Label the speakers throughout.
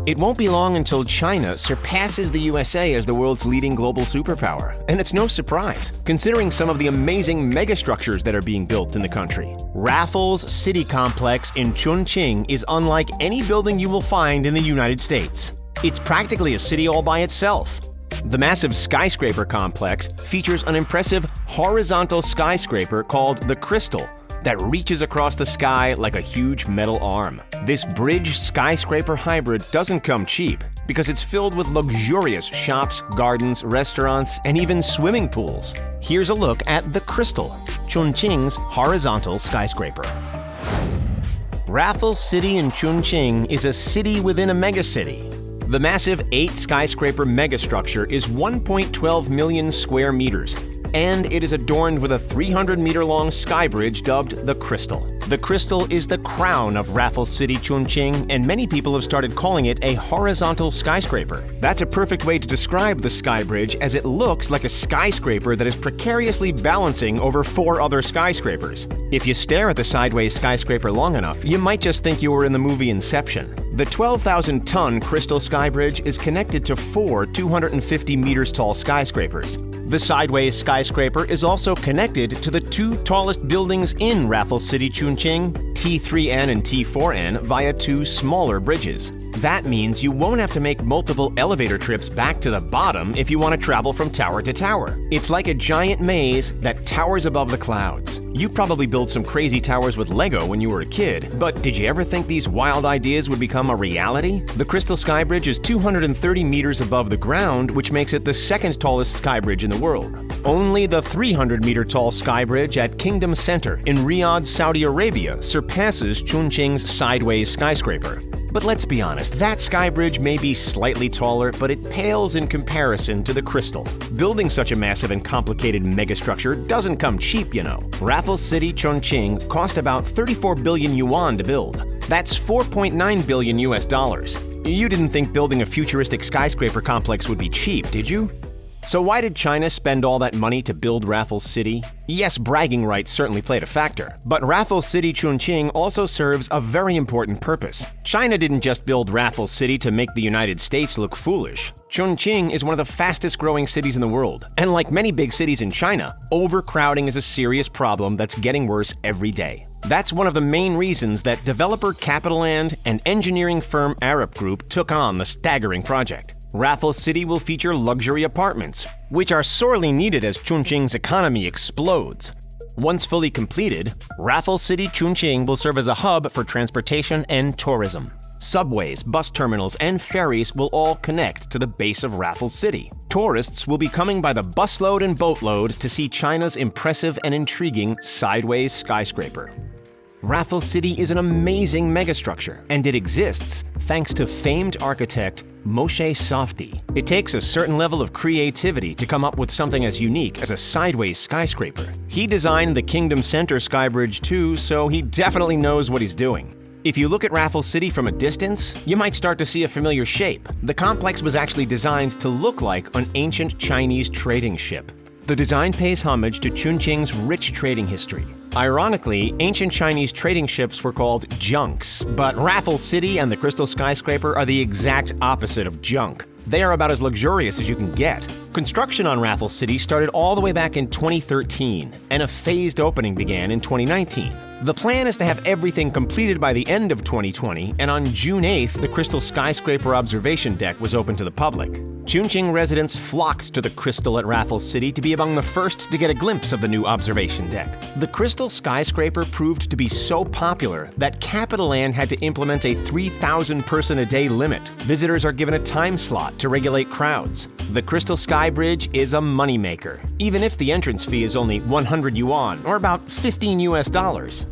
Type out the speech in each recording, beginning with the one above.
Speaker 1: It won't be long until China surpasses the USA as the world's leading global superpower. And it's no surprise, considering some of the amazing megastructures that are being built in the country. Raffles City Complex in Chongqing is unlike any building you will find in the United States. It's practically a city all by itself. The massive skyscraper complex features an impressive horizontal skyscraper called the Crystal that reaches across the sky like a huge metal arm. This bridge skyscraper hybrid doesn't come cheap because it's filled with luxurious shops, gardens, restaurants, and even swimming pools. Here's a look at the Crystal, Chongqing's horizontal skyscraper. Raffles City in Chongqing is a city within a megacity. The massive 8-skyscraper megastructure is 1.12 million square meters, and it is adorned with a 300-meter-long sky bridge dubbed the Crystal. The Crystal is the crown of Raffles City, Chongqing, and many people have started calling it a horizontal skyscraper. That's a perfect way to describe the sky bridge, as it looks like a skyscraper that is precariously balancing over 4 other skyscrapers. If you stare at the sideways skyscraper long enough, you might just think you were in the movie Inception. The 12,000-ton Crystal Sky Bridge is connected to 4 250 meters tall skyscrapers. The sideways skyscraper is also connected to the 2 tallest buildings in Raffles City, Chongqing, T3N and T4N, via 2 smaller bridges. That means you won't have to make multiple elevator trips back to the bottom if you want to travel from tower to tower. It's like a giant maze that towers above the clouds. You probably built some crazy towers with Lego when you were a kid, but did you ever think these wild ideas would become a reality? The Crystal Sky Bridge is 230 meters above the ground, which makes it the 2nd tallest sky bridge in the world. Only the 300-meter-tall sky bridge at Kingdom Center in Riyadh, Saudi Arabia surpasses Chongqing's sideways skyscraper. But let's be honest, that sky bridge may be slightly taller, but it pales in comparison to the Crystal. Building such a massive and complicated megastructure doesn't come cheap, you know. Raffles City, Chongqing cost about 34 billion yuan to build. That's 4.9 billion US dollars. You didn't think building a futuristic skyscraper complex would be cheap, did you? So why did China spend all that money to build Raffles City? Yes, bragging rights certainly played a factor, but Raffles City, Chongqing also serves a very important purpose. China didn't just build Raffles City to make the United States look foolish. Chongqing is one of the fastest growing cities in the world, and like many big cities in China, overcrowding is a serious problem that's getting worse every day. That's one of the main reasons that developer Capitaland and engineering firm Arup Group took on the staggering project. Raffles City will feature luxury apartments, which are sorely needed as Chongqing's economy explodes. Once fully completed, Raffles City, Chongqing will serve as a hub for transportation and tourism. Subways, bus terminals, and ferries will all connect to the base of Raffles City. Tourists will be coming by the busload and boatload to see China's impressive and intriguing sideways skyscraper. Raffles City is an amazing megastructure, and it exists thanks to famed architect Moshe Safdie. It takes a certain level of creativity to come up with something as unique as a sideways skyscraper. He designed the Kingdom Center Skybridge too, so he definitely knows what he's doing. If you look at Raffles City from a distance, you might start to see a familiar shape. The complex was actually designed to look like an ancient Chinese trading ship. The design pays homage to Chongqing's rich trading history. Ironically, ancient Chinese trading ships were called junks, but Raffles City and the Crystal Skyscraper are the exact opposite of junk. They are about as luxurious as you can get. Construction on Raffles City started all the way back in 2013, and a phased opening began in 2019. The plan is to have everything completed by the end of 2020, and on June 8th, the Crystal Skyscraper observation deck was open to the public. Chongqing residents flocked to the Crystal at Raffles City to be among the first to get a glimpse of the new observation deck. The Crystal Skyscraper proved to be so popular that Capitaland had to implement a 3,000-person-a-day limit. Visitors are given a time slot to regulate crowds. The Crystal Sky Bridge is a moneymaker, even if the entrance fee is only 100 yuan, or about 15 US dollars.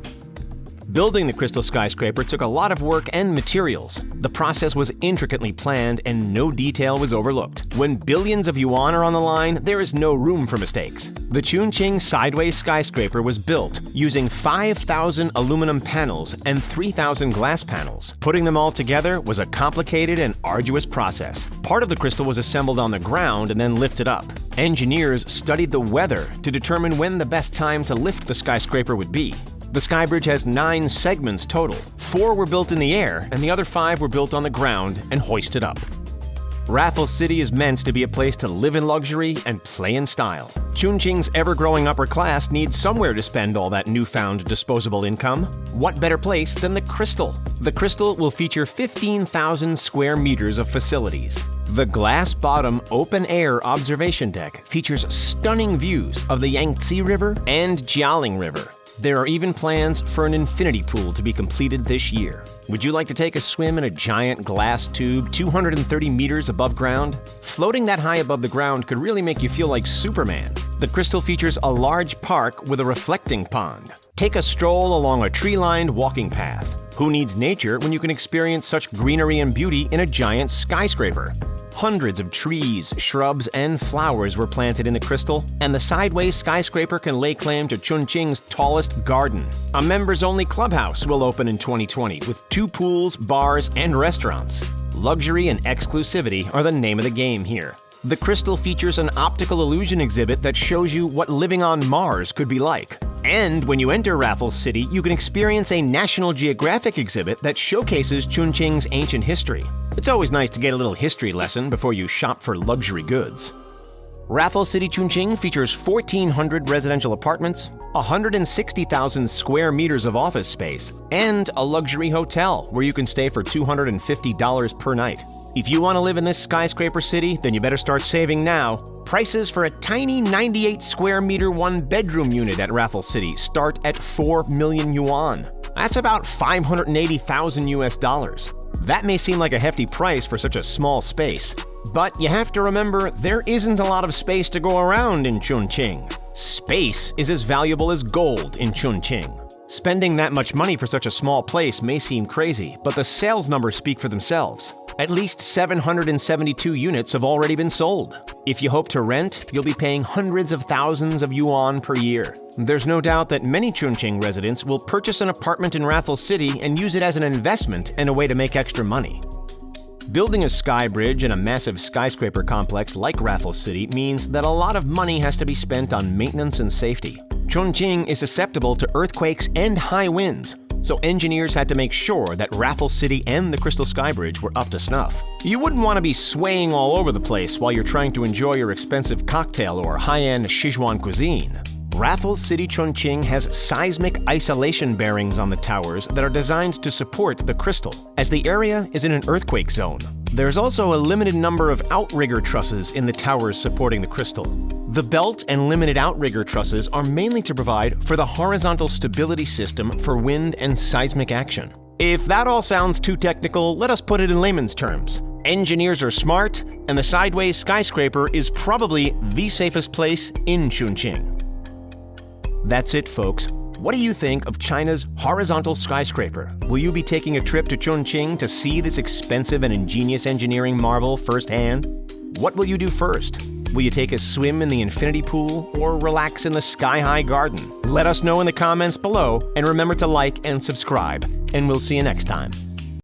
Speaker 1: Building the Crystal Skyscraper took a lot of work and materials. The process was intricately planned and no detail was overlooked. When billions of yuan are on the line, there is no room for mistakes. The Chongqing Sideways Skyscraper was built using 5,000 aluminum panels and 3,000 glass panels. Putting them all together was a complicated and arduous process. Part of the crystal was assembled on the ground and then lifted up. Engineers studied the weather to determine when the best time to lift the skyscraper would be. The Skybridge has 9 segments total. 4 were built in the air, and the other 5 were built on the ground and hoisted up. Raffles City is meant to be a place to live in luxury and play in style. Chongqing's ever-growing upper class needs somewhere to spend all that newfound disposable income. What better place than the Crystal? The Crystal will feature 15,000 square meters of facilities. The glass-bottom open-air observation deck features stunning views of the Yangtze River and Jialing River. There are even plans for an infinity pool to be completed this year. Would you like to take a swim in a giant glass tube 230 meters above ground? Floating that high above the ground could really make you feel like Superman. The Crystal features a large park with a reflecting pond. Take a stroll along a tree-lined walking path. Who needs nature when you can experience such greenery and beauty in a giant skyscraper? Hundreds of trees, shrubs, and flowers were planted in the Crystal, and the sideways skyscraper can lay claim to Chongqing's tallest garden. A members-only clubhouse will open in 2020 with 2 pools, bars, and restaurants. Luxury and exclusivity are the name of the game here. The Crystal features an optical illusion exhibit that shows you what living on Mars could be like. And when you enter Raffles City, you can experience a National Geographic exhibit that showcases Chongqing's ancient history. It's always nice to get a little history lesson before you shop for luxury goods. Raffles City Chongqing features 1,400 residential apartments, 160,000 square meters of office space, and a luxury hotel where you can stay for $250 per night. If you want to live in this skyscraper city, then you better start saving now. Prices for a tiny 98 square meter 1-bedroom unit at Raffles City start at 4 million yuan. That's about $580,000 US. That may seem like a hefty price for such a small space, but you have to remember there isn't a lot of space to go around in Chongqing. Space is as valuable as gold in Chongqing. Spending that much money for such a small place may seem crazy, but the sales numbers speak for themselves. At least 772 units have already been sold. If you hope to rent, you'll be paying hundreds of thousands of yuan per year. There's no doubt that many Chongqing residents will purchase an apartment in Raffles City and use it as an investment and a way to make extra money. Building a sky bridge in a massive skyscraper complex like Raffles City means that a lot of money has to be spent on maintenance and safety. Chongqing is susceptible to earthquakes and high winds, so engineers had to make sure that Raffles City and the Crystal Skybridge were up to snuff. You wouldn't want to be swaying all over the place while you're trying to enjoy your expensive cocktail or high-end Sichuan cuisine. Raffles City Chongqing has seismic isolation bearings on the towers that are designed to support the Crystal, as the area is in an earthquake zone. There's also a limited number of outrigger trusses in the towers supporting the Crystal. The belt and limited outrigger trusses are mainly to provide for the horizontal stability system for wind and seismic action. If that all sounds too technical, let us put it in layman's terms. Engineers are smart, and the sideways skyscraper is probably the safest place in Chongqing. That's it, folks. What do you think of China's horizontal skyscraper? Will you be taking a trip to Chongqing to see this expensive and ingenious engineering marvel firsthand? What will you do first? Will you take a swim in the infinity pool or relax in the sky-high garden? Let us know in the comments below, and remember to like and subscribe, and we'll see you next time.